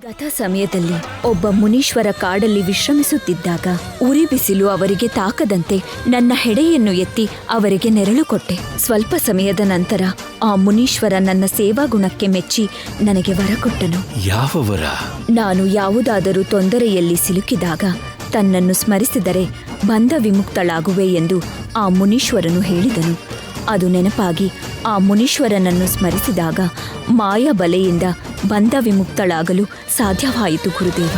ಗತ ಸಮಯದಲ್ಲಿ ಒಬ್ಬ ಮುನೀಶ್ವರ ಕಾಡಲ್ಲಿ ವಿಶ್ರಮಿಸುತ್ತಿದ್ದಾಗ ಉರಿ ಬಿಸಿಲು ಅವರಿಗೆ ತಾಕದಂತೆ ನನ್ನ ಹೆಡೆಯನ್ನು ಎತ್ತಿ ಅವರಿಗೆ ನೆರಳು ಕೊಟ್ಟೆ. ಸ್ವಲ್ಪ ಸಮಯದ ನಂತರ ಆ ಮುನೀಶ್ವರ ನನ್ನ ಸೇವಾಗುಣಕ್ಕೆ ಮೆಚ್ಚಿ ನನಗೆ ವರ ಕೊಟ್ಟನು. ಯಾವ ವರ? ನಾನು ಯಾವುದಾದರೂ ತೊಂದರೆಯಲ್ಲಿ ಸಿಲುಕಿದಾಗ ತನ್ನನ್ನು ಸ್ಮರಿಸಿದರೆ ಬಂಧ ವಿಮುಕ್ತಳಾಗುವೆ ಎಂದು ಆ ಮುನೀಶ್ವರನು ಹೇಳಿದನು. ಅದು ನೆನಪಾಗಿ ಆ ಮುನೀಶ್ವರನನ್ನು ಸ್ಮರಿಸಿದಾಗ ಮಾಯಾ ಬಲೆಯಿಂದ ಬಂಧ ವಿಮುಕ್ತಳಾಗಲು ಸಾಧ್ಯವಾಯಿತು ಗುರುದೇವ.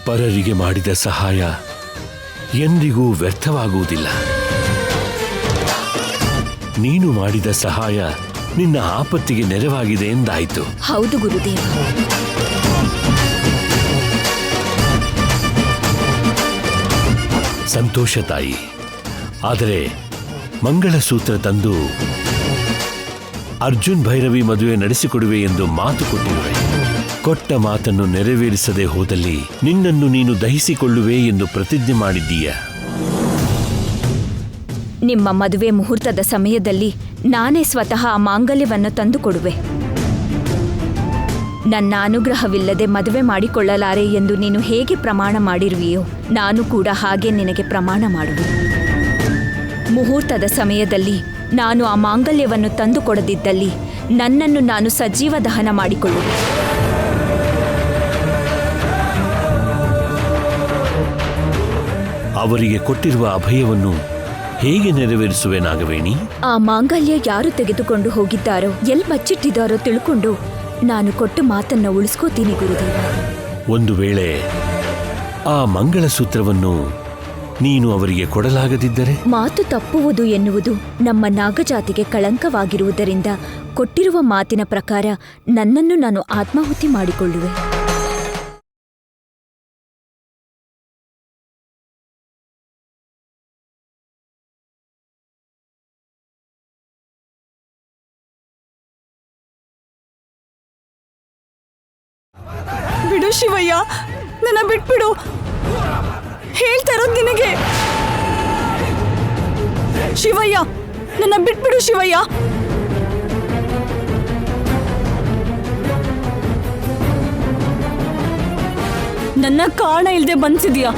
ಪರರಿಗೆ ಮಾಡಿದ ಸಹಾಯ ಎಂದಿಗೂ ವ್ಯರ್ಥವಾಗುವುದಿಲ್ಲ. ನೀನು ಮಾಡಿದ ಸಹಾಯ ನಿನ್ನ ಆಪತ್ತಿಗೆ ನೆರವಾಗಿದೆ ಎಂದಾಯಿತು. ಹೌದು ಗುರುದೇವ. ಸಂತೋಷ ತಾಯಿ. ಆದರೆ ಮಂಗಳಸೂತ್ರ ತಂದು ಅರ್ಜುನ್ ಭೈರವಿ ಮದುವೆ ನಡೆಸಿಕೊಡುವೆ ಎಂದು ಮಾತು ಕೊಟ್ಟಿರುವೆ. ಕೊಟ್ಟ ಮಾತನ್ನು ನೆರವೇರಿಸದೆ ಹೋದಲ್ಲಿ ನಿನ್ನನ್ನು ನೀನು ದಹಿಸಿಕೊಳ್ಳುವೆ ಎಂದು ಪ್ರತಿಜ್ಞೆ ಮಾಡಿದ್ದೀಯ. ನಿಮ್ಮ ಮದುವೆ ಮುಹೂರ್ತದ ಸಮಯದಲ್ಲಿ ನಾನೇ ಸ್ವತಃ ಆ ಮಾಂಗಲ್ಯವನ್ನು ತಂದುಕೊಡುವೆ. ನನ್ನ ಅನುಗ್ರಹವಿಲ್ಲದೆ ಮದುವೆ ಮಾಡಿಕೊಳ್ಳಲಾರೆ ಎಂದು ನೀನು ಹೇಗೆ ಪ್ರಮಾಣ ಮಾಡಿರುವೆಯೋ ನಾನು ಕೂಡ ಹಾಗೆ ನಿನಗೆ ಪ್ರಮಾಣ ಮಾಡುವೆ. ಮುಹೂರ್ತದ ಸಮಯದಲ್ಲಿ ನಾನು ಆ ಮಾಂಗಲ್ಯವನ್ನು ತಂದುಕೊಡದಿದ್ದಲ್ಲಿ ನನ್ನನ್ನು ನಾನು ಸಜೀವ ದಹನ ಮಾಡಿಕೊಳ್ಳುವೆ. ಅವರಿಗೆ ಕೊಟ್ಟಿರುವ ಅಭಯವನ್ನು ಹೇಗೆ ನೆರವೇರಿಸುವೆ ನಾಗವೇಣಿ? ಆ ಮಾಂಗಲ್ಯ ಯಾರು ತೆಗೆದುಕೊಂಡು ಹೋಗಿದ್ದಾರೋ ಎಲ್ಲಿ ಬಚ್ಚಿಟ್ಟಿದ್ದಾರೋ ತಿಳ್ಕೊಂಡು ನಾನು ಕೊಟ್ಟ ಮಾತನ್ನ ಉಳಿಸ್ಕೋತೀನಿ ಗುರುದೇವ. ಒಂದು ವೇಳೆ ಆ ಮಂಗಳಸೂತ್ರವನ್ನು ನೀನು ಅವರಿಗೆ ಕೊಡಲಾಗದಿದ್ದರೆ? ಮಾತು ತಪ್ಪುವುದು ಎನ್ನುವುದು ನಮ್ಮ ನಾಗಜಾತಿಗೆ ಕಳಂಕವಾಗಿರುವುದರಿಂದ ಕೊಟ್ಟಿರುವ ಮಾತಿನ ಪ್ರಕಾರ ನನ್ನನ್ನು ನಾನು ಆತ್ಮಾಹುತಿ ಮಾಡಿಕೊಳ್ಳುವೆ. ಬಿಡು ಶಿವಯ್ಯ, ನನ್ನ ಬಿಟ್ಬಿಡು. ಹೇಳ್ತಾ ಇರೋದು ನಿನಗೆ. ಶಿವಯ್ಯ, ನನ್ನ ಬಿಟ್ಬಿಡು ಶಿವಯ್ಯ. ನನ್ನ ಕಾರಣ ಇಲ್ದೆ ಬಂದಿದ್ಯಾ?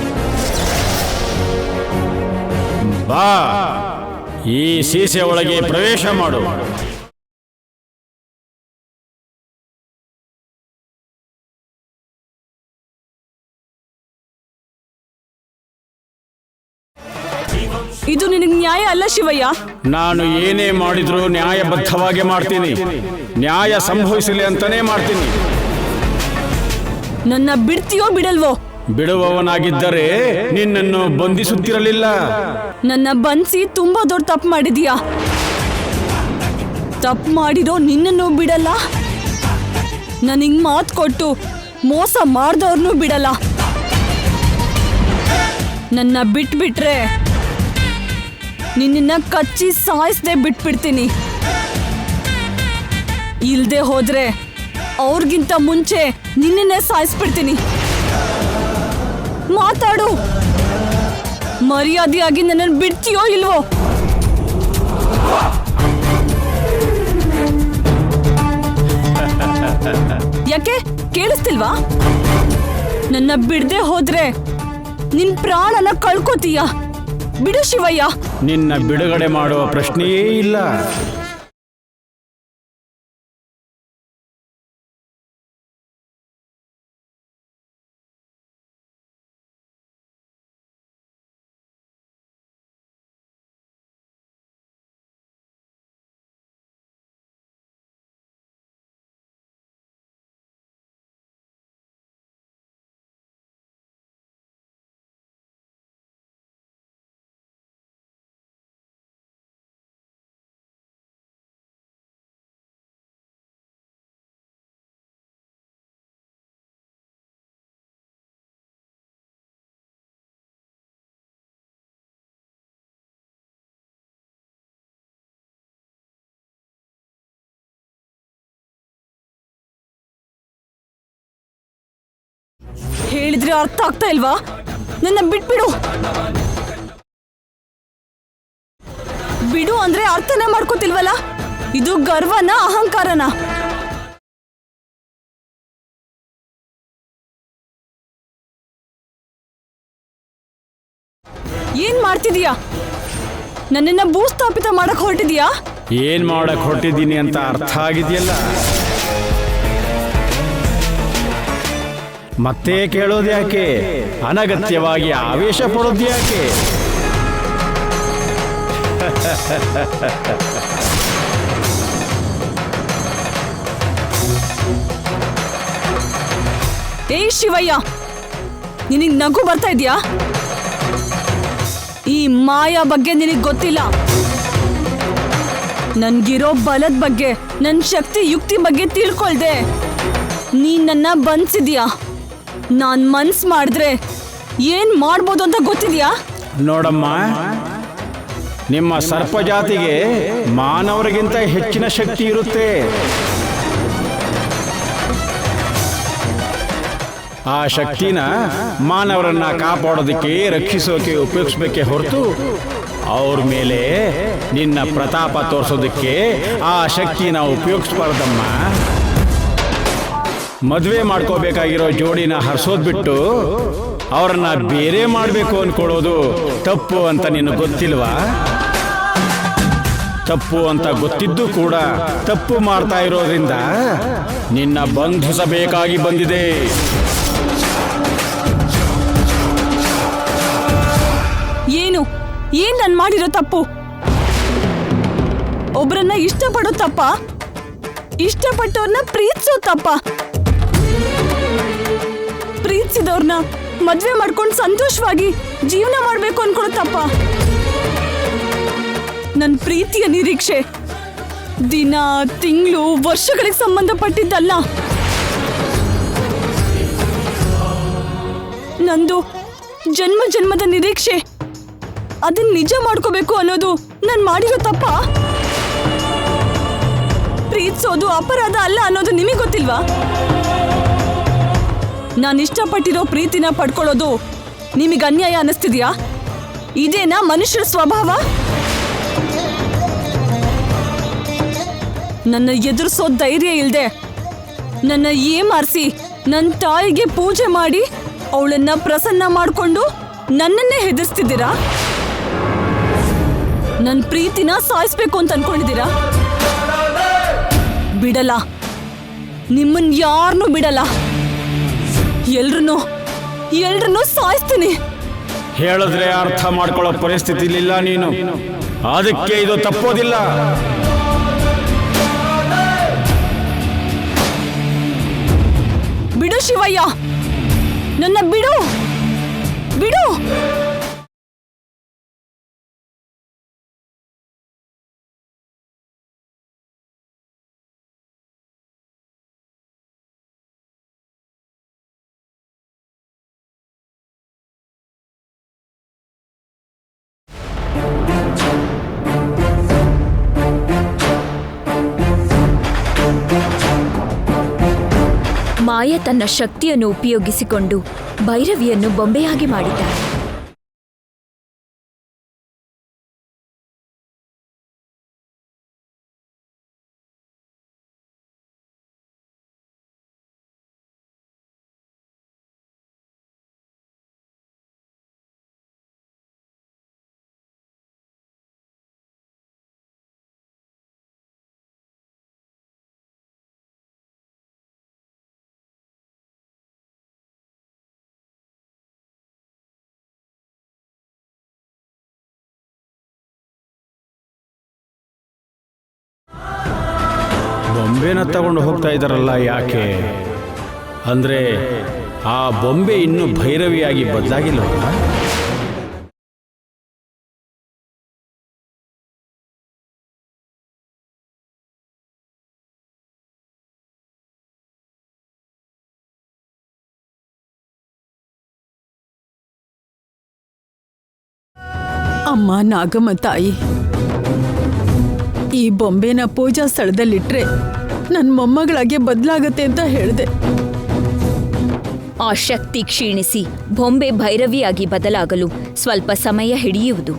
ಬಾ, ಈ ಸೀಸೆ ಒಳಗೆ ಪ್ರವೇಶ ಮಾಡು. ಇದು ನಿನಗೆ ನ್ಯಾಯ ಅಲ್ಲ ಶಿವಯ್ಯ. ನಾನು ಏನೇ ಮಾಡಿದ್ರೂ ನ್ಯಾಯಬದ್ಧವಾಗಿ ಮಾಡ್ತೀನಿ. ನ್ಯಾಯ ಸಂಭವಿಸಲಿ ಅಂತಾನೆ ಮಾಡ್ತೀನಿ. ನನ್ನ ಬಿಡ್ತೀಯೋ ಬಿಡಲ್ವೋ? ಬಿಡುವವನಾಗಿದ್ದರೆ ನಿನ್ನನ್ನು ಬಂಧಿಸುತ್ತಿರಲಿಲ್ಲ. ನನ್ನ ಬಂಧಿಸಿ ತುಂಬಾ ದೊಡ್ಡ ತಪ್ಪು ಮಾಡಿದೀಯಾ. ತಪ್ಪು ಮಾಡಿರೋ ನಿನ್ನನ್ನು ಬಿಡಲ್ಲ, ನನಗೆ ಮಾತು ಕೊಟ್ಟು ಮೋಸ ಮಾಡ್ದವ್ರನ್ನೂ ಬಿಡಲ್ಲ. ನನ್ನ ಬಿಟ್ಬಿಟ್ರೆ ನಿನ್ನ ಕಚ್ಚಿ ಸಾಯಿಸದೆ ಬಿಟ್ಬಿಡ್ತೀನಿ. ಇಲ್ದೆ ಹೋದ್ರೆ ಅವ್ರಿಗಿಂತ ಮುಂಚೆ ನಿನ್ನೆ ಸಾಯಿಸ್ಬಿಡ್ತೀನಿ. ಮಾತಾಡು, ಮರ್ಯಾದೆಯಾಗಿ ನನ್ನನ್ನು ಬಿಡ್ತೀಯೋ ಇಲ್ವೋ? ಯಾಕೆ ಕೇಳಿಸ್ತಿಲ್ವಾ? ನನ್ನ ಬಿಡದೆ ಹೋದ್ರೆ ನಿನ್ ಪ್ರಾಣನ ಕಳ್ಕೋತೀಯ. ಬಿಡು ಶಿವಯ್ಯ. ನಿನ್ನ ಬಿಡುಗಡೆ ಮಾಡುವ ಪ್ರಶ್ನೆಯೇ ಇಲ್ಲ. ಹೇಳಿದ್ರೆ ಅರ್ಥ ಆಗ್ತಾ ಇಲ್ವಾ? ನನ್ನ ಬಿಟ್ಬಿಡು. ಬಿಡು ಅಂದ್ರೆ ಅರ್ಥನೇ ಮಾಡ್ಕೋತಿಲ್ವಲ್ಲ? ಇದು ಗರ್ವನ ಅಹಂಕಾರನ? ಏನ್ ಮಾಡ್ತಿದೀಯಾ? ನನ್ನನ್ನ ಭೂಸ್ಥಾಪಿತ ಮಾಡಕ್ ಹೊರಟಿದ್ಯಾ? ಏನ್ ಮಾಡಕ್ ಹೊರಟಿದ್ದೀನಿ ಅಂತ ಅರ್ಥ ಆಗಿದೆಯಲ್ಲ. ಮತ್ತೆ ಕೇಳೋದ್ಯಾಕೆ? ಅನಗತ್ಯವಾಗಿ ಆವೇಶ ಪಡೋದ್ಯಾಕೆ? ಏ ಶಿವಯ್ಯ, ನಿನಗ್ ನಗು ಬರ್ತಾ ಇದ್ಯಾ? ಈ ಮಾಯಾ ಬಗ್ಗೆ ನಿನಗ್ ಗೊತ್ತಿಲ್ಲ. ನನ್ಗಿರೋ ಬಲದ ಬಗ್ಗೆ, ನನ್ ಶಕ್ತಿ ಯುಕ್ತಿ ಬಗ್ಗೆ ತಿಳ್ಕೊಳ್ದೆ ನೀನ್ ನನ್ನ ಬಂಧಿಸಿದ್ಯಾ. ನಾನ್ ಮನ್ಸ್ ಮಾಡಿದ್ರೆ ಏನ್ ಮಾಡ್ಬೋದು ಅಂತ ಗೊತ್ತಿದ್ಯಾ? ನೋಡಮ್ಮ, ನಿಮ್ಮ ಸರ್ಪಜಾತಿಗೆ ಮಾನವರಿಗಿಂತ ಹೆಚ್ಚಿನ ಶಕ್ತಿ ಇರುತ್ತೆ. ಆ ಶಕ್ತಿನ ಮಾನವರನ್ನ ಕಾಪಾಡೋದಕ್ಕೆ, ರಕ್ಷಿಸೋಕೆ ಉಪಯೋಗಿಸ್ಬೇಕೆ ಹೊರತು ಅವ್ರ ಮೇಲೆ ನಿನ್ನ ಪ್ರತಾಪ ತೋರಿಸೋದಕ್ಕೆ ಆ ಶಕ್ತಿನ ಉಪಯೋಗಿಸ್ಬಾರ್ದಮ್ಮ. ಮದುವೆ ಮಾಡ್ಕೋಬೇಕಾಗಿರೋ ಜೋಡಿನ ಹರಿಸೋದ್ ಬಿಟ್ಟು ಅವರನ್ನ ಬೇರೆ ಮಾಡಬೇಕು ಅನ್ಕೊಳ್ಳೋದು ತಪ್ಪು ಅಂತ ನಿನಗೆ ಗೊತ್ತಿಲ್ವಾ? ತಪ್ಪು ಅಂತ ಗೊತ್ತಿದ್ದು ಕೂಡ ತಪ್ಪು ಮಾಡ್ತಾ ಇರೋದ್ರಿಂದ ನಿನ್ನ ಬಂಧಿಸಬೇಕಾಗಿ ಬಂದಿದೆ. ಏನ್ ನನ್ ಮಾಡಿರೋ ತಪ್ಪು? ಒಬ್ರನ್ನ ಇಷ್ಟಪಡೋ ತಪ್ಪ? ಇಷ್ಟಪಟ್ಟವ್ರನ್ನ ಪ್ರೀತಿಸೋ ತಪ್ಪ? ಪ್ರೀತಿಸಿದವ್ರನ್ನ ಮದ್ವೆ ಮಾಡ್ಕೊಂಡು ಸಂತೋಷವಾಗಿ ಜೀವನ ಮಾಡ್ಬೇಕು ಅನ್ಕೊಳ್ಳೋ ತಪ್ಪ? ನನ್ ಪ್ರೀತಿಯ ನಿರೀಕ್ಷೆ ದಿನ, ತಿಂಗಳು, ವರ್ಷಗಳಿಗೆ ಸಂಬಂಧಪಟ್ಟಿದ್ದಲ್ಲ. ನಂದು ಜನ್ಮ ಜನ್ಮದ ನಿರೀಕ್ಷೆ. ಅದನ್ನ ನಿಜ ಮಾಡ್ಕೋಬೇಕು ಅನ್ನೋದು ನಾನ್ ಮಾಡಿರೋ ತಪ್ಪ? ಪ್ರೀತಿಸೋದು ಅಪರಾಧ ಅಲ್ಲ ಅನ್ನೋದು ನಿಮಗೆ ಗೊತ್ತಿಲ್ವಾ? ನಾನು ಇಷ್ಟಪಟ್ಟಿರೋ ಪ್ರೀತಿನ ಪಡ್ಕೊಳ್ಳೋದು ನಿಮಗೆ ಅನ್ಯಾಯ ಅನ್ನಿಸ್ತಿದ್ಯಾ? ಇದೇನಾ ಮನುಷ್ಯರ ಸ್ವಭಾವ? ನನ್ನ ಎದುರಿಸೋ ಧೈರ್ಯ ಇಲ್ದೆ ನನ್ನ ಏಮಾರಿಸಿ ನನ್ನ ತಾಯಿಗೆ ಪೂಜೆ ಮಾಡಿ ಅವಳನ್ನ ಪ್ರಸನ್ನ ಮಾಡ್ಕೊಂಡು ನನ್ನನ್ನೇ ಹೆದರ್ಸ್ತಿದ್ದೀರಾ? ನನ್ನ ಪ್ರೀತಿನ ಸಾಯಿಸ್ಬೇಕು ಅಂತ ಅನ್ಕೊಂಡಿದ್ದೀರಾ? ಬಿಡಲ್ಲ, ನಿಮ್ಮನ್ ಯಾರನ್ನೂ ಬಿಡಲ್ಲ. ಎಲ್ರನ್ನೂ ಸಾಯಿಸ್ತೀನಿ. ಹೇಳಿದ್ರೆ ಅರ್ಥ ಮಾಡ್ಕೊಳ್ಳೋ ಪರಿಸ್ಥಿತಿಲಿಲ್ಲ ನೀನು. ಅದಕ್ಕೆ ಇದು ತಪ್ಪೋದಿಲ್ಲ. ಬಿಡು ಶಿವಯ್ಯ, ನನ್ನ ಬಿಡು ಬಿಡು. ಮಾಯ ತನ್ನ ಶಕ್ತಿಯನ್ನು ಉಪಯೋಗಿಸಿಕೊಂಡು ಭೈರವಿಯನ್ನು ಬೊಂಬೆಯಾಗಿ ಮಾಡಿದ್ದಾಳೆ. ಬೊಂಬೆನ ತಗೊಂಡು ಹೋಗ್ತಾ ಇದ್ದಾರಲ್ಲ, ಯಾಕೆ ಅಂದ್ರೆ ಆ ಬೊಂಬೆ ಇನ್ನೂ ಭೈರವಿಯಾಗಿ ಬದಲಾಗಿಲ್ಲವಲ್ಲ? ಅಮ್ಮ ನಾಗಮ್ಮ ತಾಯಿ, ಈ ಬೊಂಬೆನ ಪೂಜಾ ಸ್ಥಳದಲ್ಲಿಟ್ರೆ ನನ್ನ ಮೊಮ್ಮಗಳಾಗೆ ಬದಲಾಗತ್ತೆ ಅಂತ ಹೇಳಿದೆ. ಆ ಶಕ್ತಿ ಕ್ಷೀಣಿಸಿ ಬೊಂಬೆ ಭೈರವಿಯಾಗಿ ಬದಲಾಗಲು ಸ್ವಲ್ಪ ಸಮಯ ಹಿಡಿಯುವುದು.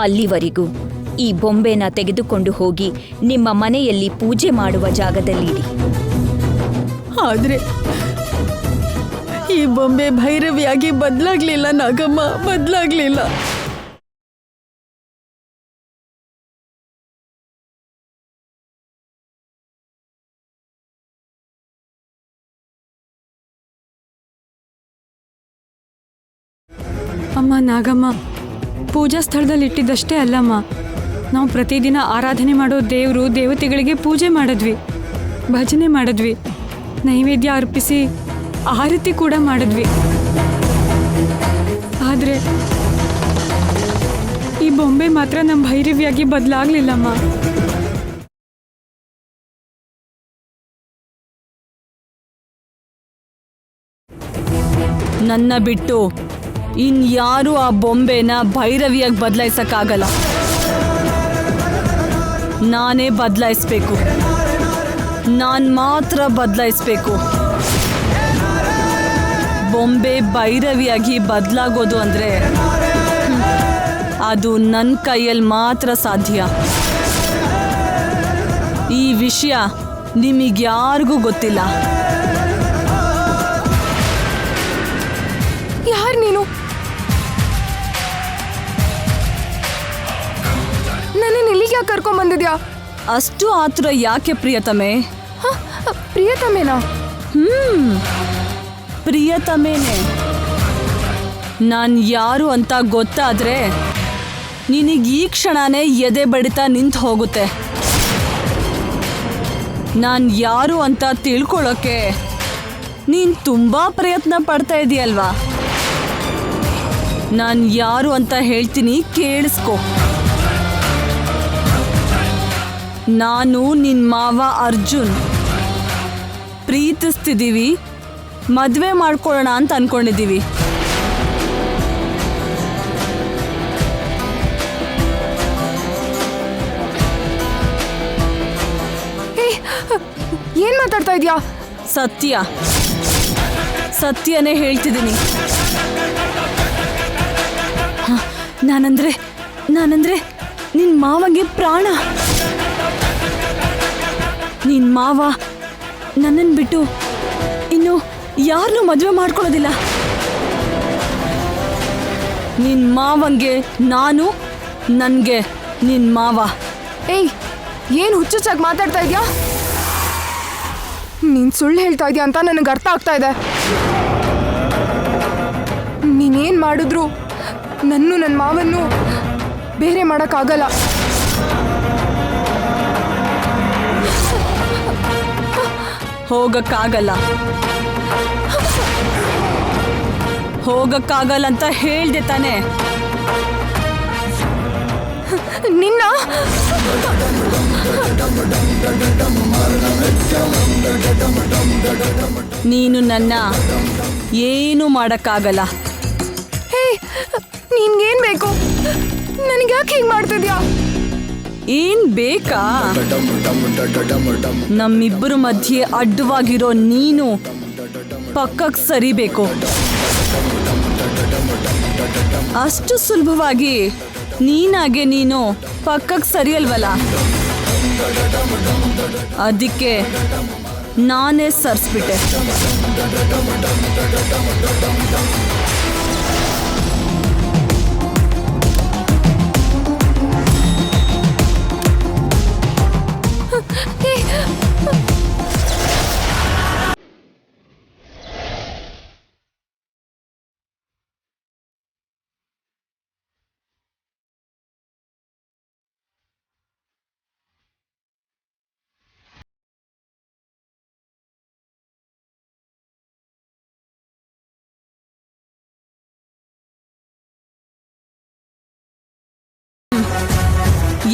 ಅಲ್ಲಿವರೆಗೂ ಈ ಬೊಂಬೆನ ತೆಗೆದುಕೊಂಡು ಹೋಗಿ ನಿಮ್ಮ ಮನೆಯಲ್ಲಿ ಪೂಜೆ ಮಾಡುವ ಜಾಗದಲ್ಲಿಡಿ. ಆದ್ರೆ ಈ ಬೊಂಬೆ ಭೈರವಿಯಾಗಿ ಬದಲಾಗ್ಲಿಲ್ಲ ನಾಗಮ್ಮ, ಬದಲಾಗ್ಲಿಲ್ಲ. ಅಮ್ಮ ನಾಗಮ್ಮ, ಪೂಜಾ ಸ್ಥಳದಲ್ಲಿ ಇಟ್ಟಿದ್ದಷ್ಟೇ ಅಲ್ಲಮ್ಮ, ನಾವು ಪ್ರತಿದಿನ ಆರಾಧನೆ ಮಾಡೋ ದೇವರು ದೇವತೆಗಳಿಗೆ ಪೂಜೆ ಮಾಡಿದ್ವಿ, ಭಜನೆ ಮಾಡಿದ್ವಿ, ನೈವೇದ್ಯ ಅರ್ಪಿಸಿ ಆರತಿ ಕೂಡ ಮಾಡಿದ್ವಿ. ಆದರೆ ಈ ಬೊಂಬೆ ಮಾತ್ರ ನಮ್ಮ ಭೈರವಿಯಾಗಿ ಬದಲಾಗ್ಲಿಲ್ಲಮ್ಮ. ನನ್ನ ಬಿಟ್ಟು ಇನ್ಯಾರೂ ಆ ಬೊಂಬೆನ ಭೈರವಿಯಾಗಿ ಬದಲಾಯಿಸಕ್ಕಾಗಲ್ಲ. ನಾನೇ ಬದಲಾಯಿಸ್ಬೇಕು, ನಾನು ಮಾತ್ರ ಬದಲಾಯಿಸ್ಬೇಕು. ಬೊಂಬೆ ಭೈರವಿಯಾಗಿ ಬದಲಾಗೋದು ಅಂದರೆ ಅದು ನನ್ನ ಕೈಯಲ್ಲಿ ಮಾತ್ರ ಸಾಧ್ಯ. ಈ ವಿಷಯ ನಿಮಗ್ಯಾರಿಗೂ ಗೊತ್ತಿಲ್ಲ. ಯಾರು ನೀನು? ನನ್ನನ್ನು ಇಲ್ಲಿಗೆ ಯಾಕೆ ಕರ್ಕೊಂಡ್ ಬಂದಿದ್ಯಾ? ಅಷ್ಟು ಆತುರ ಯಾಕೆ ಪ್ರಿಯತಮೆ? ಪ್ರಿಯತಮೇನಾ? ಪ್ರಿಯತಮೇನೆ. ನಾನು ಯಾರು ಅಂತ ಗೊತ್ತಾದ್ರೆ ನಿನಗೆ ಈ ಕ್ಷಣನೇ ಎದೆ ಬಡಿತ ನಿಂತು ಹೋಗುತ್ತೆ. ನಾನು ಯಾರು ಅಂತ ತಿಳ್ಕೊಳ್ಳೋಕೆ ನೀನು ತುಂಬ ಪ್ರಯತ್ನ ಪಡ್ತಾ ಇದೆಯಲ್ವಾ? ನಾನು ಯಾರು ಅಂತ ಹೇಳ್ತೀನಿ, ಕೇಳಿಸ್ಕೊ. ನಾನು ನಿನ್ನ ಮಾವ ಅರ್ಜುನ್. ಪ್ರೀತಿಸ್ತಿದ್ದೀವಿ, ಮದುವೆ ಮಾಡ್ಕೊಳ್ಳೋಣ ಅಂತ ಅನ್ಕೊಂಡಿದ್ದೀವಿ. ಏನ್ ಮಾತಾಡ್ತಾ ಇದ್ಯಾ? ಸತ್ಯ, ಸತ್ಯನೇ ಹೇಳ್ತಿದ್ದೀನಿ. ನಾನಂದ್ರೆ ನಿನ್ನ ಮಾವಗೆ ಪ್ರಾಣ. ನಿನ್ನ ಮಾವ ನನ್ನನ್ನು ಬಿಟ್ಟು ಇನ್ನು ಯಾರನ್ನೂ ಮದುವೆ ಮಾಡ್ಕೊಳ್ಳೋದಿಲ್ಲ. ನಿನ್ನ ಮಾವಂಗೆ ನಾನು, ನನಗೆ ನಿನ್ನ ಮಾವ. ಏಯ್, ಏನು ಹುಚ್ಚುಚ್ಚಾಗಿ ಮಾತಾಡ್ತಾ ಇದ್ಯಾ? ನೀನ್ ಸುಳ್ಳು ಹೇಳ್ತಾ ಇದೀಯ ಅಂತ ನನಗೆ ಅರ್ಥ ಆಗ್ತಾ ಇದೆ. ನೀನೇನ್ ಮಾಡಿದ್ರು ನನ್ನ ಮಾವನ್ನು ಬೇರೆ ಮಾಡೋಕ್ಕಾಗಲ್ಲ. ಹೋಗಕ್ಕಾಗಲ್ಲ ಅಂತ ಹೇಳ್ದೆ ತಾನೆ. ನಿನ್ನ ನೀನು ನನ್ನ ಏನು ಮಾಡಕ್ಕಾಗಲ್ಲ. ಹೇ, ನಿನ್ಗೇನ್ ಬೇಕು? ನನಗೆ ಯಾಕೆ ಹೀಗೆ ಮಾಡ್ತಿದ್ಯಾ? ಏನ್ ಬೇಕಾ? ನಮ್ಮಿಬ್ಬರ ಮಧ್ಯೆ ಅಡ್ಡವಾಗಿರೋ ನೀನು ಪಕ್ಕಕ್ಕೆ ಸರಿಬೇಕು. ಅಷ್ಟು ಸುಲಭವಾಗಿ ನೀನಾಗೆ ನೀನು ಪಕ್ಕಕ್ಕೆ ಸರಿಯಲ್ವಲ್ಲ. ಅದಕ್ಕೆ ನಾನೇ ಸರಿಸ್ಬಿಟ್ಟೆ.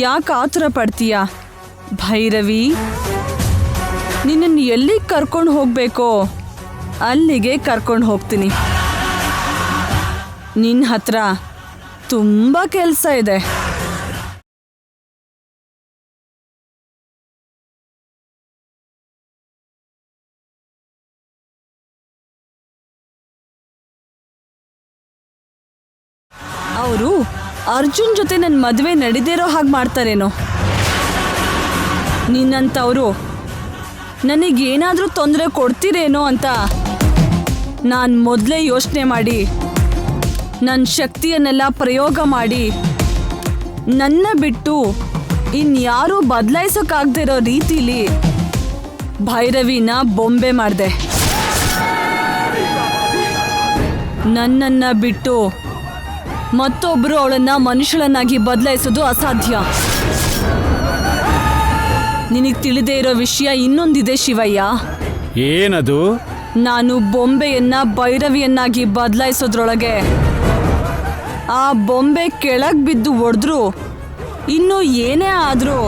ಯಾಕೆ ಆತುರ ಪಡ್ತೀಯ ಭೈರವಿ? ನಿನ್ನನ್ನು ಎಲ್ಲಿಗೆ ಕರ್ಕೊಂಡು ಹೋಗಬೇಕೋ ಅಲ್ಲಿಗೆ ಕರ್ಕೊಂಡು ಹೋಗ್ತೀನಿ. ನಿನ್ನ ಹತ್ರ ತುಂಬ ಕೆಲಸ ಇದೆ. ಅವರು ಅರ್ಜುನ್ ಜೊತೆ ನನ್ನ ಮದುವೆ ನಡೀದಿರೋ ಹಾಗೆ ಮಾಡ್ತಾರೇನೋ. ನಿನ್ನಂಥವರು ನನಗೇನಾದರೂ ತೊಂದರೆ ಕೊಡ್ತೀರೇನೋ ಅಂತ ನಾನು ಮೊದಲೇ ಯೋಚನೆ ಮಾಡಿ ನನ್ನ ಶಕ್ತಿಯನ್ನೆಲ್ಲ ಪ್ರಯೋಗ ಮಾಡಿ ನನ್ನ ಬಿಟ್ಟು ಇನ್ಯಾರೂ ಬದಲಾಯಿಸೋಕ್ಕಾಗದಿರೋ ರೀತಿಲಿ ಭೈರವಿನ ಬೊಂಬೆ ಮಾಡಿದೆ. ನನ್ನನ್ನು ಬಿಟ್ಟು ಮತ್ತೊಬ್ರು ಅವಳನ್ನ ಮನುಷ್ಯಳನ್ನಾಗಿ ಬದಲಾಯಿಸೋದು ಅಸಾಧ್ಯ. ನಿನಗ್ ತಿಳಿದೇ ಇರೋ ವಿಷಯ ಇನ್ನೊಂದಿದೆ ಶಿವಯ್ಯ. ಏನದು? ನಾನು ಬೊಂಬೆಯನ್ನ ಭೈರವಿಯನ್ನಾಗಿ ಬದಲಾಯಿಸೋದ್ರೊಳಗೆ ಆ ಬೊಂಬೆ ಕೆಳಗ್ ಬಿದ್ದು ಒಡೆದ್ರು ಇನ್ನು ಏನೇ ಆದ್ರೂ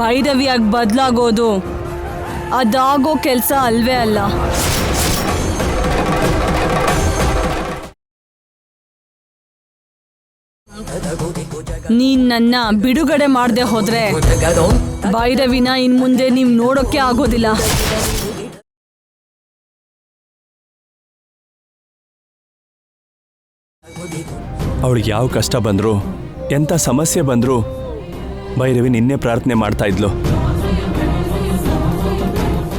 ಭೈರವಿಯಾಗಿ ಬದಲಾಗೋದು ಅದಾಗೋ ಕೆಲಸ ಅಲ್ವೇ ಅಲ್ಲ. ನೀನ್ ನನ್ನ ಬಿಡುಗಡೆ ಮಾಡದೆ ಹೋದ್ರೆ ಭೈರವಿನ ಇನ್ ಮುಂದೆ ನೀವ್ ನೋಡೋಕೆ ಆಗೋದಿಲ್ಲ. ಅವಳಿಗೆ ಯಾವ ಕಷ್ಟ ಬಂದ್ರು, ಎಂಥ ಸಮಸ್ಯೆ ಬಂದ್ರು ಭೈರವಿ ನಿನ್ನೆ ಪ್ರಾರ್ಥನೆ ಮಾಡ್ತಾ ಇದ್ಲು.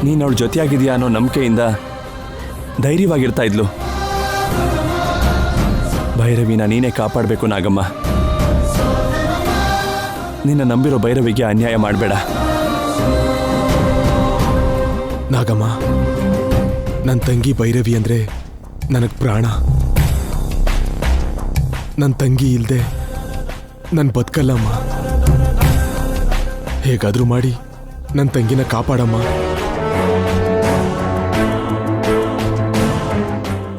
ನೀನು ಅವಳ ಜೊತೆಯಾಗಿದೆಯಾ ಅನ್ನೋ ನಂಬಿಕೆಯಿಂದ ಧೈರ್ಯವಾಗಿರ್ತಾ ಇದ್ಲು. ಭೈರವಿನ ನೀನೇ ಕಾಪಾಡಬೇಕು ನಾಗಮ್ಮ. ನಿನ್ನ ನಂಬಿರೋ ಭೈರವಿಗೆ ಅನ್ಯಾಯ ಮಾಡಬೇಡ. ನಾಗಮ್ಮ, ನನ್ನ ತಂಗಿ ಭೈರವಿ ಅಂದರೆ ನನಗೆ ಪ್ರಾಣ. ನನ್ನ ತಂಗಿ ಇಲ್ಲದೆ ನನ್ನ ಬದುಕಲ್ಲಮ್ಮ. ಹೇಗಾದರೂ ಮಾಡಿ ನನ್ನ ತಂಗಿನ ಕಾಪಾಡಮ್ಮ.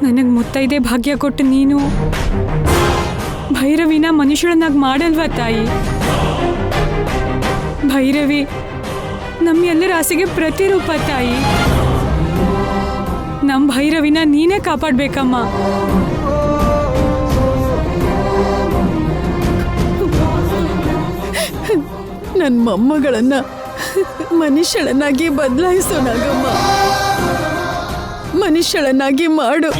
ನನಗೆ ಮುತ್ತೈದೆ ಭಾಗ್ಯ ಕೊಟ್ಟು ನೀನು ಭೈರವಿನ ಮನುಷ್ಯಳನ್ನಾಗಿ ಮಾಡಲ್ವಾ ತಾಯಿ? ಭೈರವಿ ನಮ್ಮೆಲ್ಲರ ಆಸೆಗೆ ಪ್ರತಿರೂಪ ತಾಯಿ. ನಮ್ಮ ಭೈರವಿನ ನೀನೇ ಕಾಪಾಡಬೇಕಮ್ಮ. ನನ್ನ ಮೊಮ್ಮಗಳನ್ನ ಮನುಷ್ಯಳನ್ನಾಗಿ ಬದಲಾಯಿಸೋನಾಗಮ್ಮ. ಮನುಷ್ಯಳನ್ನಾಗಿ ಮಾಡು.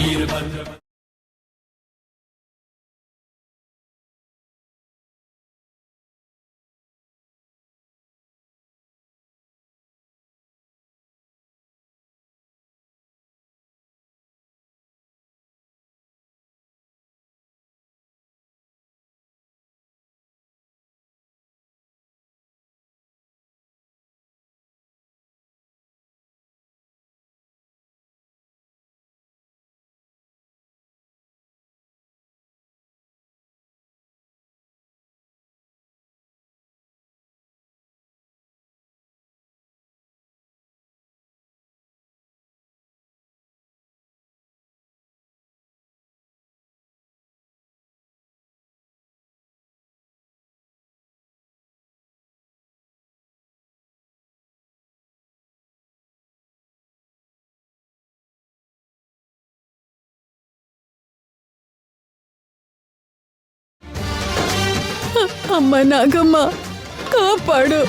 ಅಮ್ಮ ನಾಗಮ್ಮ, ಕಾಪಾಡು.